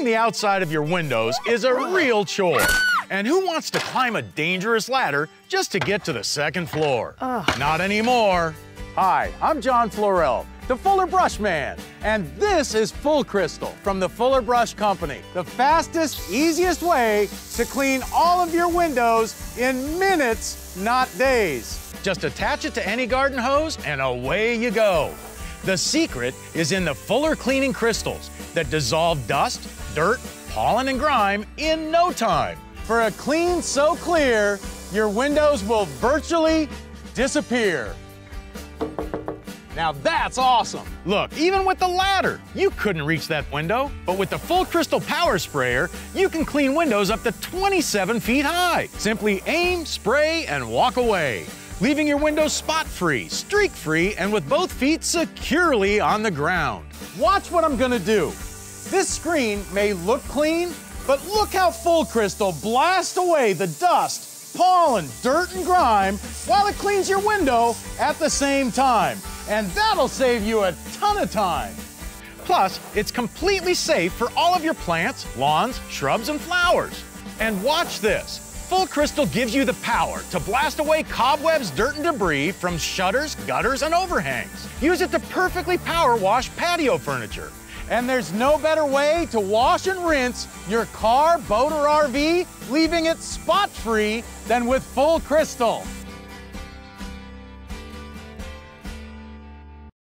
the outside of your windows is a real chore. And who wants to climb a dangerous ladder just to get to the second floor? Not anymore. Hi, I'm John Florell, the Fuller Brush Man, and this is Full Crystal from the Fuller Brush Company. The fastest, easiest way to clean all of your windows in minutes, not days. Just attach it to any garden hose and away you go. The secret is in the Fuller cleaning crystals that dissolve dust, dirt, pollen, and grime in no time. For a clean so clear, your windows will virtually disappear. Now that's awesome. Look, even with the ladder, you couldn't reach that window. But with the Full Crystal Power Sprayer, you can clean windows up to 27 feet high. Simply aim, spray, and walk away, leaving your windows spot-free, streak-free, and with both feet securely on the ground. Watch what I'm gonna do. This screen may look clean, but look how Full Crystal blasts away the dust, pollen, dirt, and grime while it cleans your window at the same time. And that'll save you a ton of time. Plus, it's completely safe for all of your plants, lawns, shrubs, and flowers. And watch this. Full Crystal gives you the power to blast away cobwebs, dirt, and debris from shutters, gutters, and overhangs. Use it to perfectly power wash patio furniture. And there's no better way to wash and rinse your car, boat, or RV, leaving it spot-free than with Full Crystal.